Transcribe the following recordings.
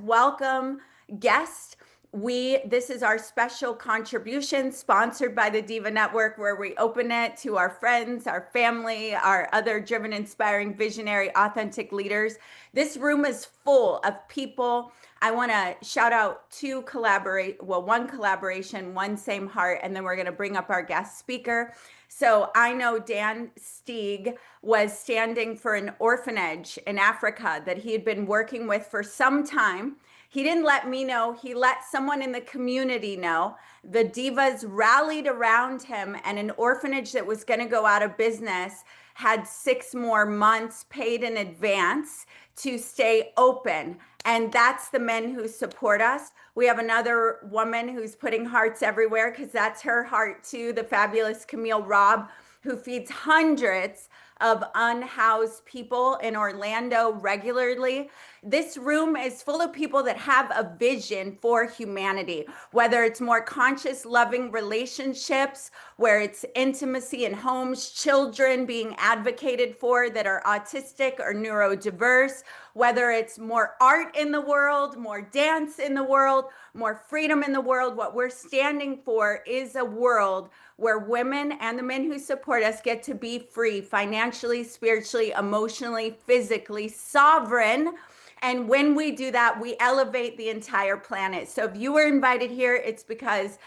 welcome guest. This is our special contribution sponsored by the Diva Network, where we open it to our friends, our family, our other driven, inspiring, visionary, authentic leaders. This room is full of people. I want to shout out one collaboration, one same heart, and then we're going to bring up our guest speaker. So I know Dan Stieg was standing for an orphanage in Africa that he had been working with for some time. He didn't let me know. He let someone in the community know. The divas rallied around him, and an orphanage that was going to go out of business had 6 more months paid in advance to stay open. And that's the men who support us. We have another woman who's putting hearts everywhere because that's her heart too, the fabulous Camille Robb, who feeds hundreds of unhoused people in Orlando regularly. This room is full of people that have a vision for humanity, whether it's more conscious, loving relationships, where it's intimacy in homes, children being advocated for that are autistic or neurodiverse, whether it's more art in the world, more dance in the world, more freedom in the world. What we're standing for is a world where women and the men who support us get to be free, financially, spiritually, emotionally, physically, sovereign. And when we do that, we elevate the entire planet. So if you were invited here, it's because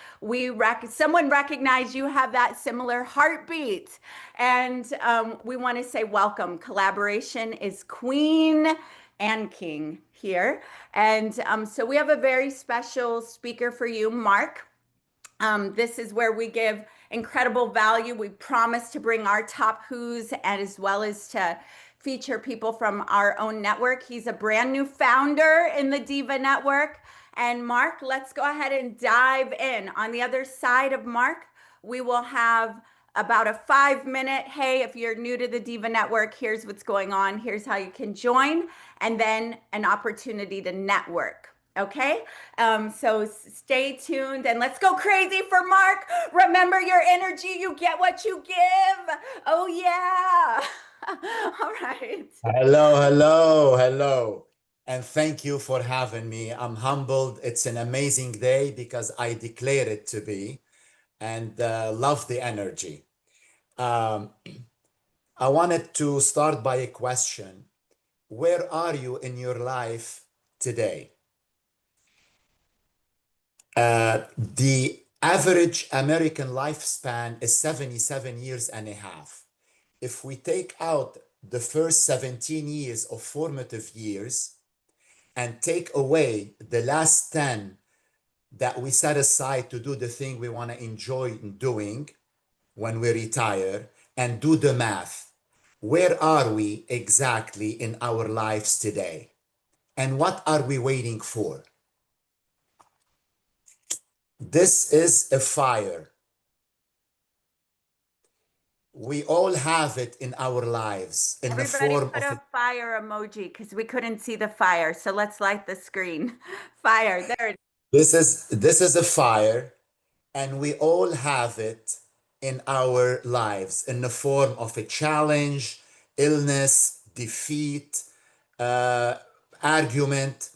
someone recognized you have that similar heartbeat. And we want to say welcome. Collaboration is queen and king here. And so we have a very special speaker for you, Mark. This is where we give incredible value. We promise to bring our top who's, and as well as to feature people from our own network. He's a brand new founder in the Diva Network. And Mark, let's go ahead and dive in. On the other side of Mark, we will have about a 5-minute, hey, if you're new to the Diva Network, here's what's going on, here's how you can join, and then an opportunity to network. Okay, so stay tuned and let's go crazy for Mark. Remember your energy, you get what you give. Oh yeah. All right. Hello. And thank you for having me. I'm humbled. It's an amazing day because I declare it to be, and love the energy. Um, I wanted to start by a question. Where are you in your life today? The average American lifespan is 77 years and a half. If we take out the first 17 years of formative years and take away the last 10 that we set aside to do the thing we want to enjoy doing when we retire, and do the math, where are we exactly in our lives today? And what are we waiting for? This is a fire. We all have it in our lives in the Everybody form put of a fire emoji because we couldn't see the fire. So let's light the screen. Fire, there it is. this is a fire, and we all have it in our lives in the form of a challenge, illness, defeat, uh, argument.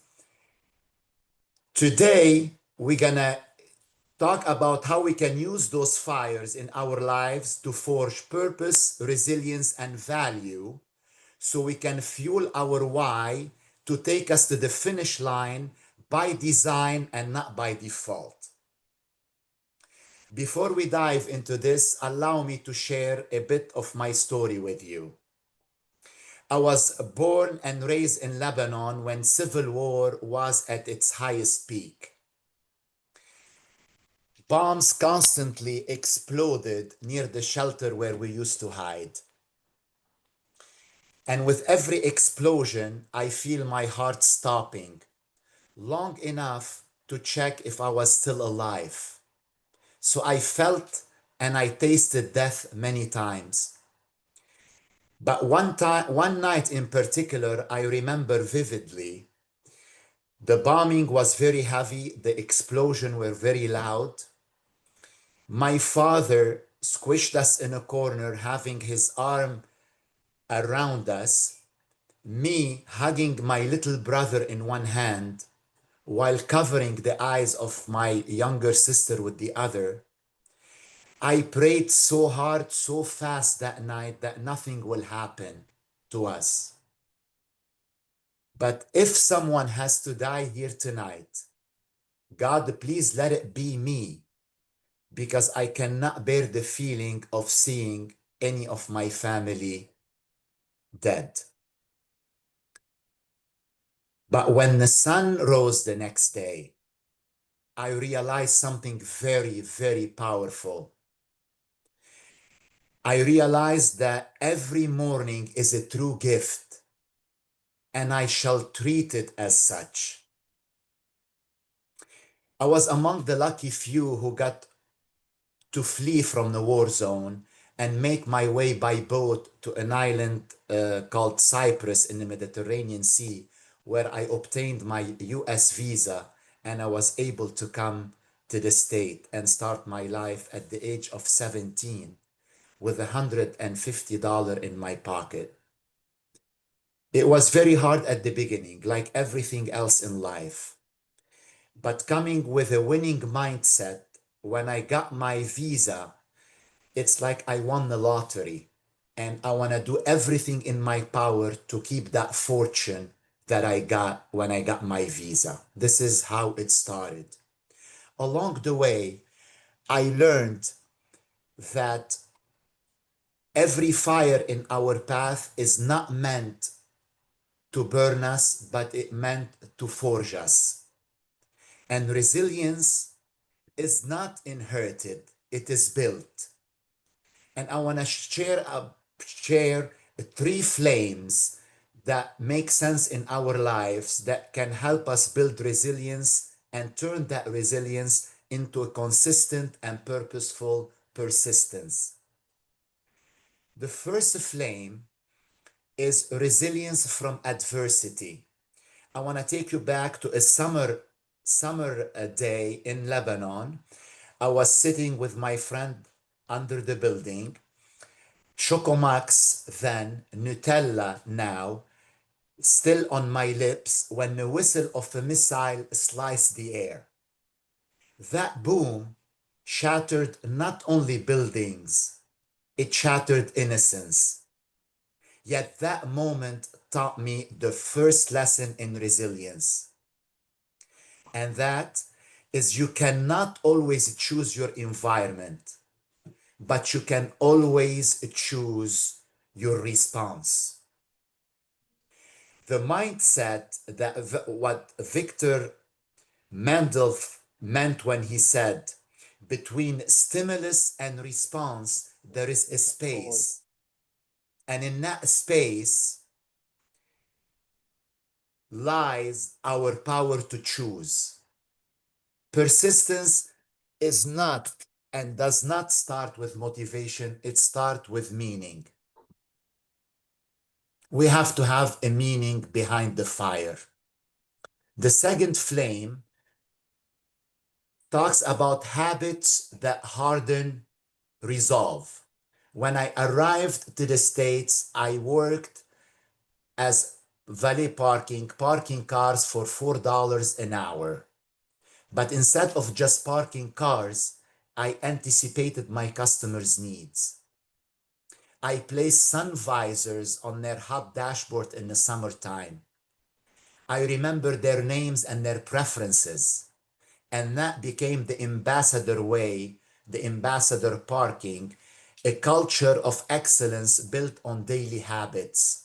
Today, we're gonna talk about how we can use those fires in our lives to forge purpose, resilience, and value so we can fuel our why to take us to the finish line by design and not by default. Before we dive into this, allow me to share a bit of my story with you. I was born and raised in Lebanon when civil war was at its highest peak. Bombs constantly exploded near the shelter where we used to hide. And with every explosion, I feel my heart stopping long enough to check if I was still alive. So I felt and I tasted death many times. But one night in particular, I remember vividly. The bombing was very heavy, the explosions were very loud. My father squished us in a corner, having his arm around us, me hugging my little brother in one hand, while covering the eyes of my younger sister with the other. I prayed so hard, so fast that night that nothing will happen to us. But if someone has to die here tonight, God, please let it be me, because I cannot bear the feeling of seeing any of my family dead. But when the sun rose the next day, I realized something very, very powerful. I realized that every morning is a true gift, and I shall treat it as such. I was among the lucky few who got to flee from the war zone and make my way by boat to an island called Cyprus in the Mediterranean Sea, where I obtained my US visa and I was able to come to the state and start my life at the age of 17 with $150 in my pocket. It was very hard at the beginning, like everything else in life. But coming with a winning mindset, when I got my visa, it's like I won the lottery, and I want to do everything in my power to keep that fortune that I got when I got my visa. This is how it started. Along the way, I learned that every fire in our path is not meant to burn us, but it meant to forge us. And resilience is not inherited, it is built. And I want to share three flames that make sense in our lives that can help us build resilience and turn that resilience into a consistent and purposeful persistence. The first flame is resilience from adversity. I want to take you back to a summer day in Lebanon. I was sitting with my friend under the building. Chocomax then, Nutella now, still on my lips when the whistle of a missile sliced the air. That boom shattered not only buildings, it shattered innocence. Yet that moment taught me the first lesson in resilience. And that is, you cannot always choose your environment, but you can always choose your response. The mindset that what Victor Mendel meant when he said, between stimulus and response, there is a space. And in that space lies our power to choose. Persistence is not and does not start with motivation, it starts with meaning. We have to have a meaning behind the fire. The second flame talks about habits that harden resolve. When I arrived to the States, I worked as valet parking cars for $4 an hour. But instead of just parking cars, I anticipated my customers' needs. I placed sun visors on their hot dashboard in the summertime. I remember their names and their preferences. And that became the ambassador way, the ambassador parking, a culture of excellence built on daily habits.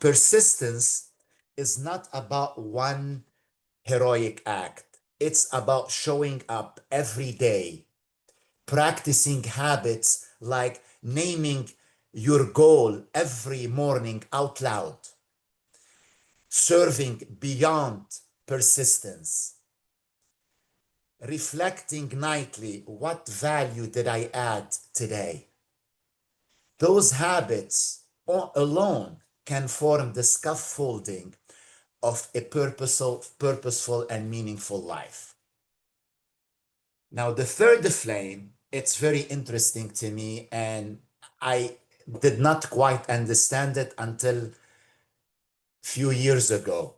Persistence is not about one heroic act. It's about showing up every day, practicing habits like naming your goal every morning out loud, serving beyond persistence, reflecting nightly, what value did I add today? Those habits alone can form the scaffolding of a purposeful and meaningful life. Now, the third flame, it's very interesting to me, and I did not quite understand it until a few years ago.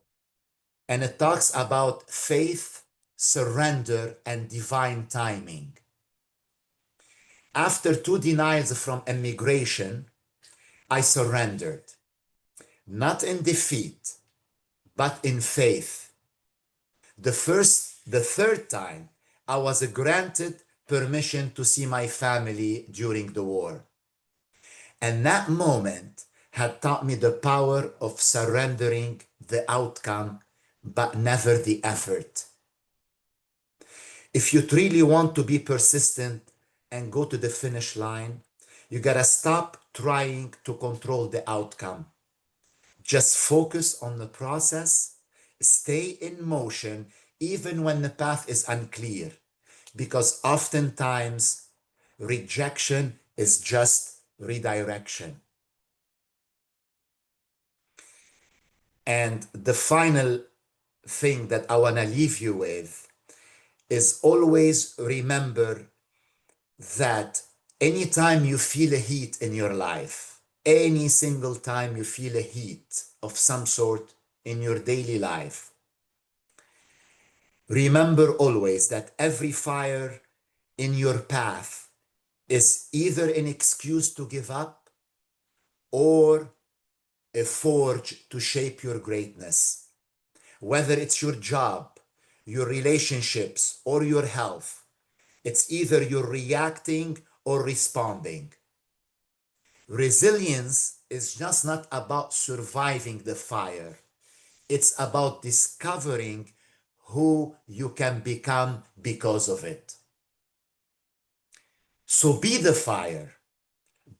and it talks about faith, surrender, and divine timing. After 2 denials from immigration, I surrendered, not in defeat, but in faith. The third time, I was granted permission to see my family during the war. And that moment had taught me the power of surrendering the outcome, but never the effort. If you truly want to be persistent and go to the finish line, you gotta stop trying to control the outcome. Just focus on the process, stay in motion, even when the path is unclear, because oftentimes rejection is just redirection. And the final thing that I want to leave you with is always remember that anytime you feel a heat in your life, any single time you feel a heat of some sort in your daily life, remember always that every fire in your path is either an excuse to give up or a forge to shape your greatness. Whether it's your job, your relationships, or your health, it's either you're reacting or responding. Resilience is just not about surviving the fire. It's about discovering who you can become because of it. So be the fire,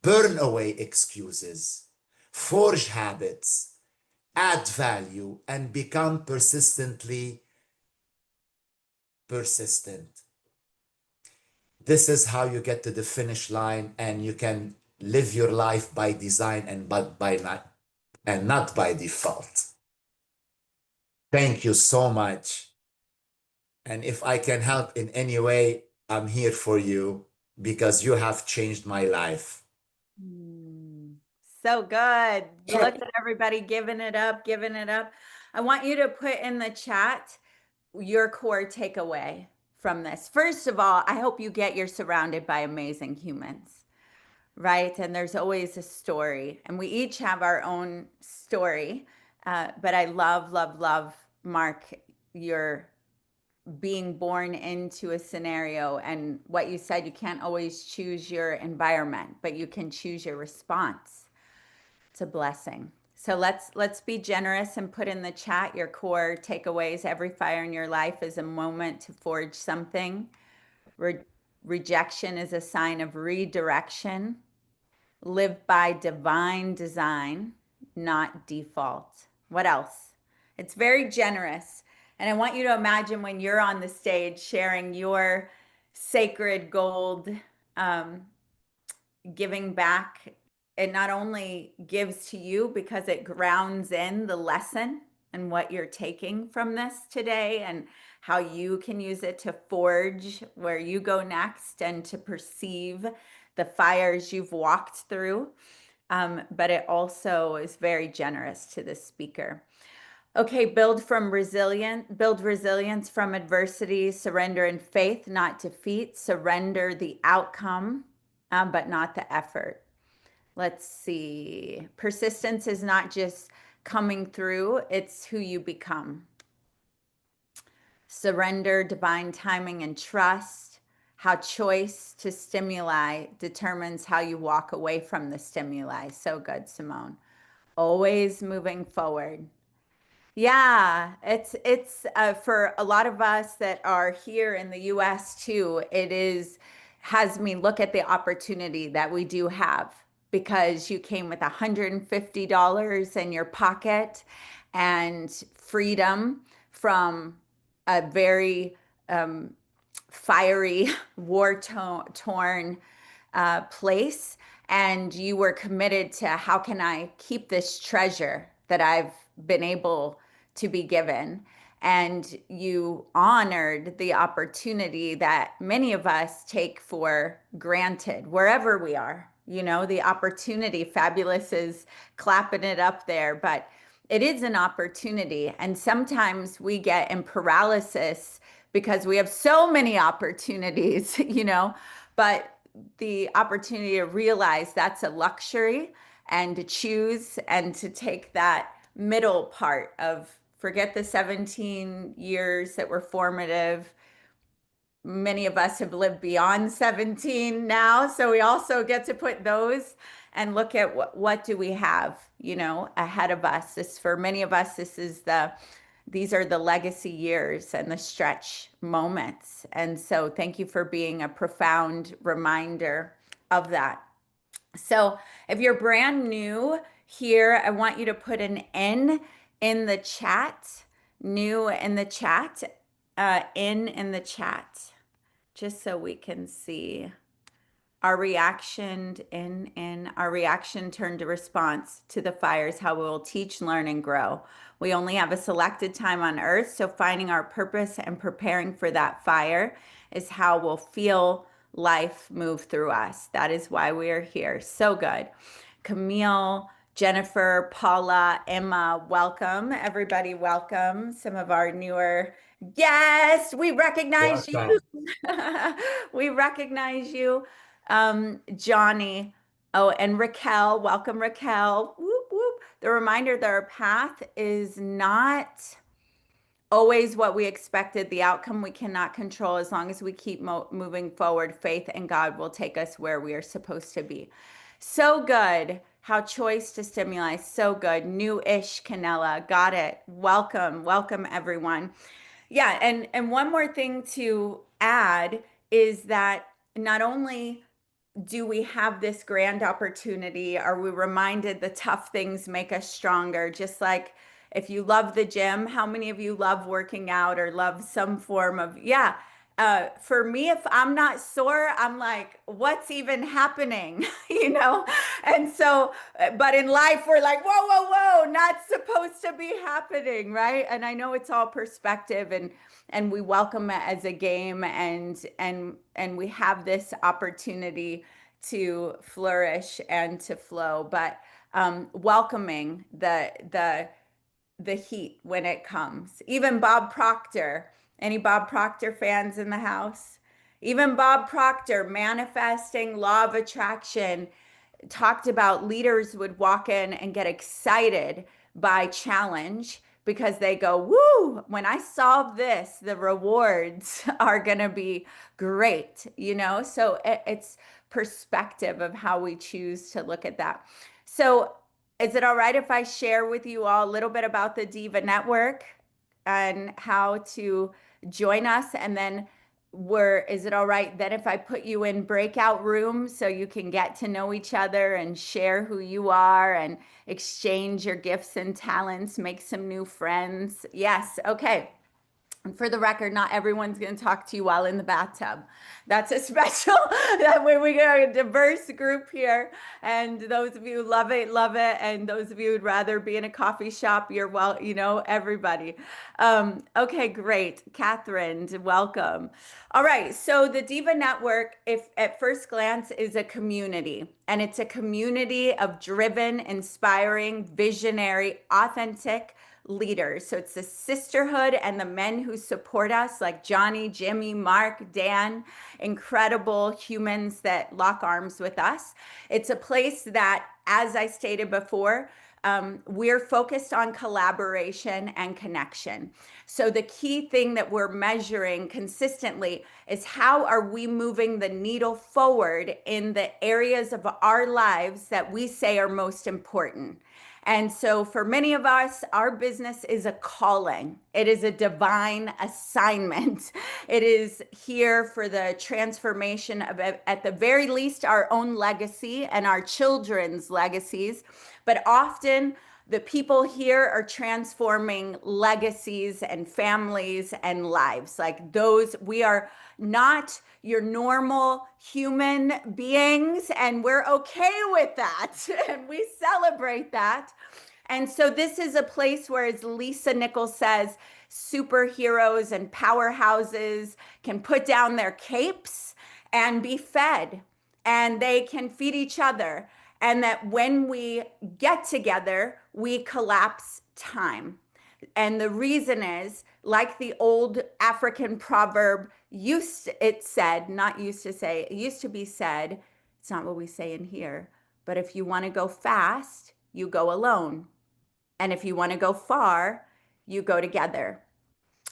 burn away excuses, forge habits, add value, and become persistently persistent. This is how you get to the finish line, and you can live your life by design and not by default. Thank you so much. And if I can help in any way, I'm here for you because you have changed my life. So good. Look at everybody giving it up, giving it up. I want you to put in the chat your core takeaway from this. First of all, I hope you're surrounded by amazing humans, right? And there's always a story, and we each have our own story. But I love, love, love, Marc, your being born into a scenario, and what you said, you can't always choose your environment, but you can choose your response. It's a blessing. So let's be generous and put in the chat your core takeaways. Every fire in your life is a moment to forge something. Rejection is a sign of redirection. Live by divine design, not default. What else? It's very generous. And I want you to imagine when you're on the stage sharing your sacred gold, giving back. It not only gives to you because it grounds in the lesson and what you're taking from this today and how you can use it to forge where you go next and to perceive the fires you've walked through. But it also is very generous to the speaker. Okay, build resilience from adversity, surrender in faith, not defeat, surrender the outcome, but not the effort. Let's see. Persistence is not just coming through, it's who you become. Surrender, divine timing, and trust. How choice to stimuli determines how you walk away from the stimuli. So good, Simone. Always moving forward. Yeah, it's for a lot of us that are here in the US too, has me look at the opportunity that we do have, because you came with $150 in your pocket and freedom from a very fiery, war-torn place, and you were committed to how can I keep this treasure that I've been able to be given. And you honored the opportunity that many of us take for granted wherever we are. You know, the opportunity, Fabulous is clapping it up there, but It is an opportunity. And sometimes we get in paralysis because we have so many opportunities, but the opportunity to realize that's a luxury and to choose and to take that middle part of forget the 17 years that were formative. Many of us have lived beyond 17 now, so we also get to put those and look at what do we have, ahead of us. This for many of us, these are the legacy years and the stretch moments. And so thank you for being a profound reminder of that. So if you're brand new here, I want you to put an N in the chat, new in the chat, in the chat, just so we can see our reaction in our reaction turned to response to the fires, how we will teach, learn, and grow. We only have a selected time on earth, so finding our purpose and preparing for that fire is how we'll feel life move through us. That is why we are here. So good. Camille, Jennifer, Paula, Emma, welcome. Everybody, welcome. Some of our newer guests, we recognize you. Welcome. We recognize you. Johnny. Oh, and Raquel. Welcome, Raquel. Whoop, whoop. The reminder that our path is not always what we expected. The outcome we cannot control. As long as we keep moving forward, faith in God will take us where we are supposed to be. So good. How choice to stimuli. So good. New-ish Canella. Got it. Welcome. Welcome, everyone. Yeah, and one more thing to add is that not only do we have this grand opportunity, are we reminded the tough things make us stronger? Just like if you love the gym, how many of you love working out or love some form of, yeah. For me, if I'm not sore, I'm like, what's even happening? You know? And so, but in life, we're like, whoa, whoa, whoa, not supposed to be happening, right? And I know it's all perspective and we welcome it as a game and we have this opportunity to flourish and to flow, but welcoming the heat when it comes. Even Bob Proctor, any Bob Proctor fans in the house? Even Bob Proctor, manifesting law of attraction, talked about leaders would walk in and get excited by challenge because they go, woo, when I solve this, the rewards are going to be great, So it's perspective of how we choose to look at that. So is it all right if I share with you all a little bit about the Diva Network and how to join us? And then is it all right then if I put you in breakout rooms so you can get to know each other and share who you are and exchange your gifts and talents, make some new friends? Yes, okay. And for the record, not everyone's going to talk to you while in the bathtub. That's a special, that way we got a diverse group here. And those of you who love it, love it. And those of you who'd rather be in a coffee shop, you're everybody. Okay, great. Catherine, welcome. All right. So the Diva Network, if at first glance, is a community. And it's a community of driven, inspiring, visionary, authentic leaders. So it's the sisterhood and the men who support us, like Johnny, Jimmy, Mark, Dan, incredible humans that lock arms with us. It's a place that, as I stated before, we're focused on collaboration and connection. So the key thing that we're measuring consistently is how are we moving the needle forward in the areas of our lives that we say are most important. And so for many of us, our business is a calling. It is a divine assignment. It is here for the transformation of, at the very least, our own legacy and our children's legacies. But often the people here are transforming legacies and families and lives. Like those, we are not your normal human beings, and we're okay with that. And we celebrate that. And so this is a place where, as Lisa Nichols says, superheroes and powerhouses can put down their capes and be fed, and they can feed each other. And that when we get together, we collapse time. And the reason is, like the old African proverb it said, not used to say, it used to be said, it's not what we say in here, but if you want to go fast, you go alone. And if you want to go far, you go together.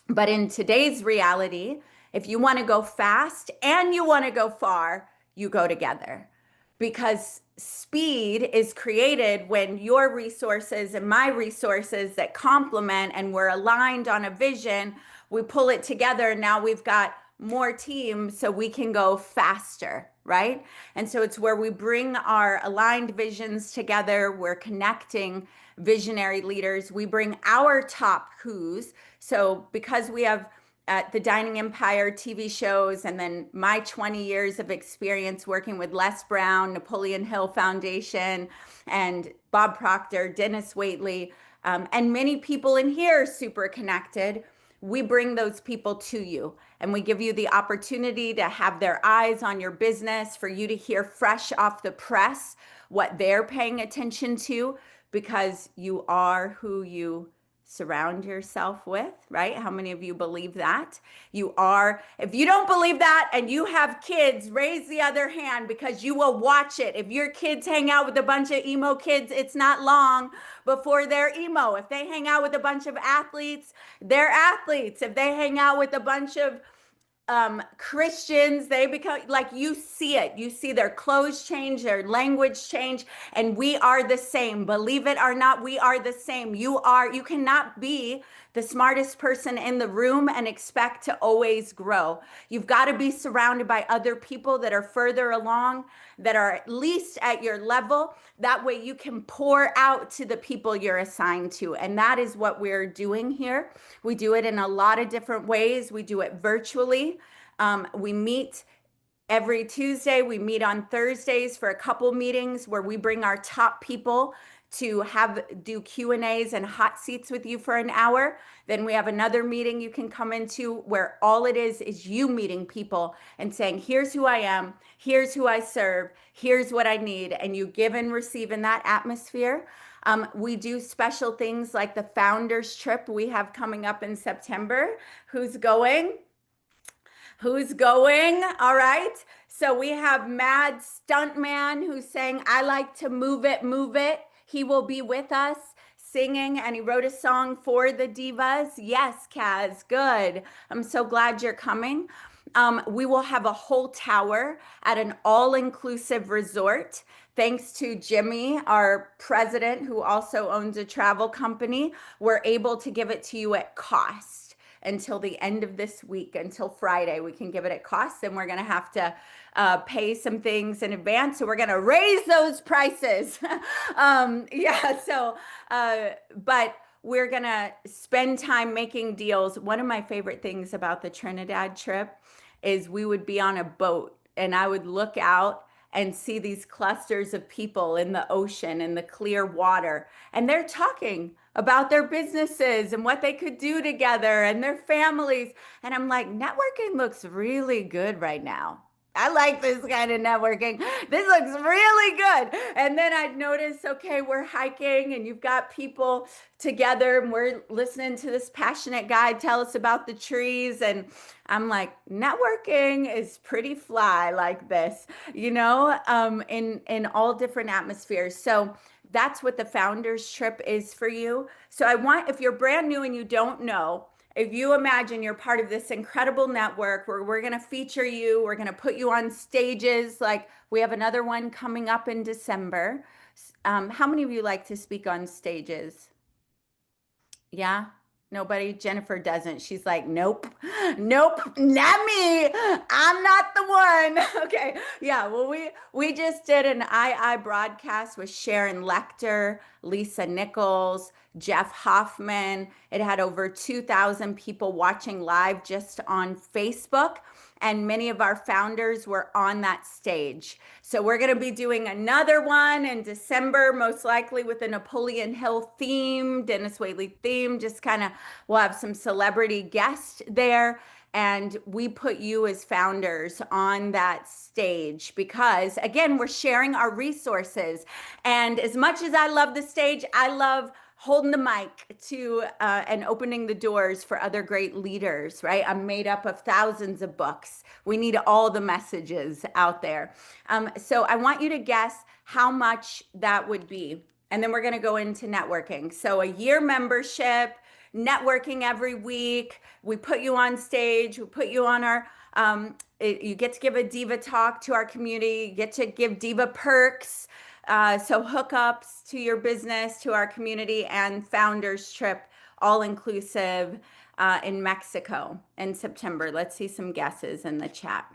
But in today's reality, if you want to go fast and you want to go far, you go together. Because speed is created when your resources and my resources that complement and we're aligned on a vision, we pull it together. And now we've got more teams so we can go faster, right? And so it's where we bring our aligned visions together. We're connecting visionary leaders. We bring our top who's. So because we have at the Dining Empire TV shows, and then my 20 years of experience working with Les Brown, Napoleon Hill Foundation, and Bob Proctor, Dennis Waitley, and many people in here super connected. We bring those people to you and we give you the opportunity to have their eyes on your business, for you to hear fresh off the press what they're paying attention to, because you are who you surround yourself with, right? How many of you believe that? You are. If you don't believe that and you have kids, raise the other hand, because you will watch it. If your kids hang out with a bunch of emo kids, it's not long before they're emo. If they hang out with a bunch of athletes, they're athletes. If they hang out with a bunch of Christians, they become like, you see it. You see their clothes change, their language change, and we are the same. Believe it or not, we are the same. You cannot be the smartest person in the room and expect to always grow. You've got to be surrounded by other people that are further along, that are at least at your level. That way you can pour out to the people you're assigned to. And that is what we're doing here. We do it in a lot of different ways. We do it virtually. We meet every Tuesday. We meet on Thursdays for a couple meetings where we bring our top people to do Q&As and hot seats with you for an hour. Then we have another meeting you can come into where all it is you meeting people and saying, here's who I am, here's who I serve, here's what I need. And you give and receive in that atmosphere. We do special things like the founders trip we have coming up in September. Who's going? Who's going? All right. So we have Mad Stuntman who's saying, I like to move it, move it. He will be with us singing, and he wrote a song for the divas. Yes, Kaz, good. I'm so glad you're coming. We will have a whole tower at an all-inclusive resort. Thanks to Jimmy, our president, who also owns a travel company, we're able to give it to you at cost until the end of this week, until Friday. We can give it at cost, and we're going to have to pay some things in advance. So we're going to raise those prices. But we're going to spend time making deals. One of my favorite things about the Trinidad trip is we would be on a boat and I would look out and see these clusters of people in the ocean, in the clear water, and they're talking about their businesses and what they could do together and their families. And I'm like, networking looks really good right now. I like this kind of networking. This looks really good. And then I'd notice, okay, we're hiking and you've got people together and we're listening to this passionate guy tell us about the trees. And I'm like, networking is pretty fly like this, in all different atmospheres. So that's what the founders trip is for you. So if you're brand new and you don't know, if you imagine you're part of this incredible network where we're going to feature you, we're going to put you on stages, like we have another one coming up in December. How many of you like to speak on stages? Yeah? Nobody? Jennifer doesn't. She's like, nope, not me. I'm not the one. Okay. Yeah. Well, we just did an II broadcast with Sharon Lecter, Lisa Nichols, Jeff Hoffman. It had over 2,000 people watching live just on Facebook. And many of our founders were on that stage. So we're going to be doing another one in December, most likely with a Napoleon Hill theme, Dennis Waitley theme. Just kind of, we'll have some celebrity guests there. And we put you as founders on that stage because, again, we're sharing our resources. And as much as I love the stage, I love holding the mic to and opening the doors for other great leaders, right? I'm made up of thousands of books. We need all the messages out there. So I want you to guess how much that would be. And then we're going to go into networking. So a year membership, networking every week. We put you on stage. We put you on our, you get to give a Diva talk to our community. You get to give Diva perks. So hookups to your business, to our community, and founders trip, all inclusive in Mexico in September. Let's see some guesses in the chat.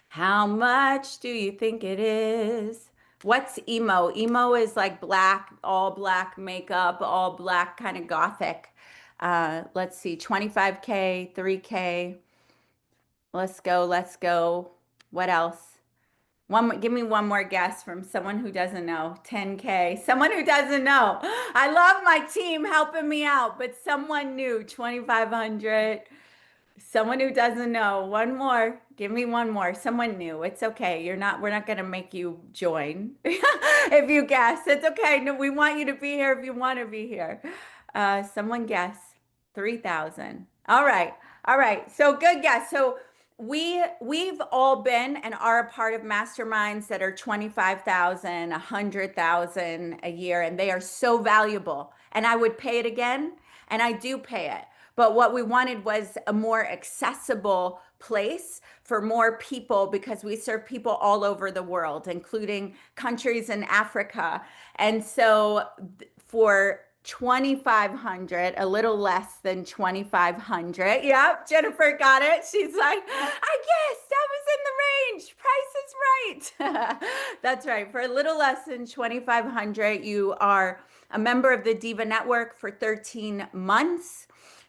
How much do you think it is? What's emo? Emo is like black, all black makeup, all black kind of gothic. Let's see, 25K, 3K. Let's go, let's go. What else? Give me one more guess from someone who doesn't know. 10K. Someone who doesn't know. I love my team helping me out, but someone new, 2,500. Someone who doesn't know. One more. Give me one more. Someone new. It's okay. We're not going to make you join if you guess. It's okay. No, we want you to be here if you want to be here. Someone guess. 3,000. All right. All right. So good guess. So we've all been and are a part of masterminds that are 25,000, 100,000 a year, and they are so valuable. And I would pay it again, and I do pay it. But what we wanted was a more accessible place for more people because we serve people all over the world, including countries in Africa. And so for 2,500, a little less than 2,500. Yep, Jennifer got it. She's like, I guess that was in the range. Price is right. That's right. For a little less than 2,500, you are a member of the Diva Network for 13 months.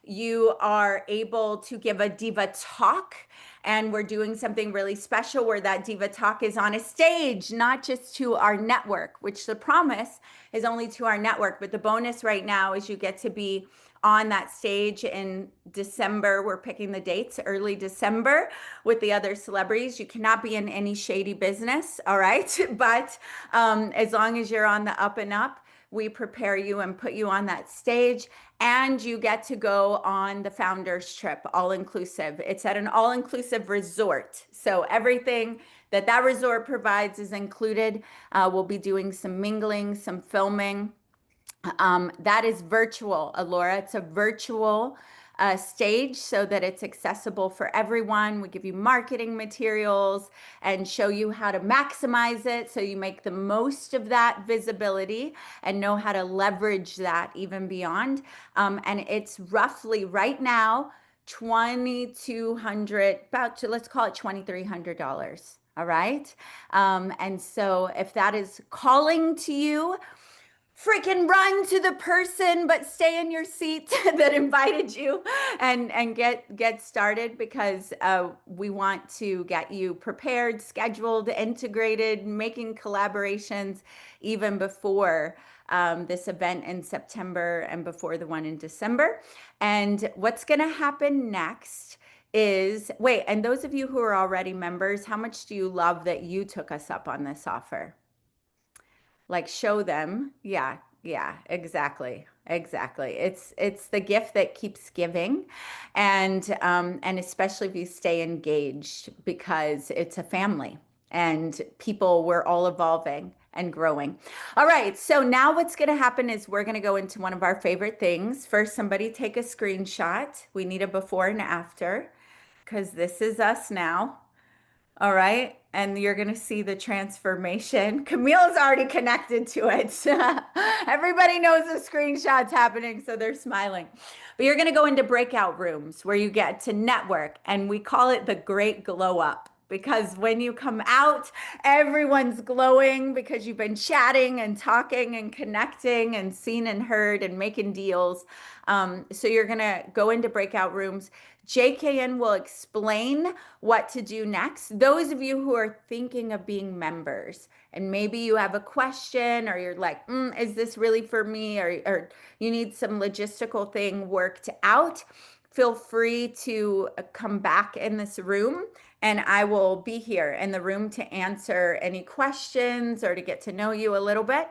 You are able to give a Diva talk, and we're doing something really special where that Diva talk is on a stage, not just to our network, which the promise is only to our network. But the bonus right now is you get to be on that stage in December. We're picking the dates, early December, with the other celebrities. You cannot be in any shady business, all right? But as long as you're on the up and up, we prepare you and put you on that stage, and you get to go on the founders trip, all inclusive. It's at an all inclusive resort. So everything that resort provides is included. We'll be doing some mingling, some filming. That is virtual, Alora. It's a virtual stage so that it's accessible for everyone. We give you marketing materials and show you how to maximize it so you make the most of that visibility and know how to leverage that even beyond. And it's roughly right now $2,200, let's call it $2,300. All right. And so if that is calling to you, freaking run to the person, but stay in your seat that invited you and get started, because we want to get you prepared, scheduled, integrated, making collaborations even before this event in September and before the one in December. And what's going to happen next is, wait, and those of you who are already members, how much do you love that you took us up on this offer? Like, show them. Yeah, exactly. It's the gift that keeps giving, and especially if you stay engaged, because it's a family and we're all evolving and growing. All right, so now what's going to happen is we're going to go into one of our favorite things. First, somebody take a screenshot. We need a before and after, because this is us now. All right. And you're going to see the transformation. Camille's already connected to it. Everybody knows the screenshot's happening, so they're smiling. But you're going to go into breakout rooms where you get to network, and we call it the great glow up. Because when you come out, everyone's glowing because you've been chatting and talking and connecting and seen and heard and making deals. So you're going to go into breakout rooms. JKN will explain what to do next. Those of you who are thinking of being members, and maybe you have a question, or you're like, is this really for me? Or you need some logistical thing worked out, feel free to come back in this room, and I will be here in the room to answer any questions or to get to know you a little bit.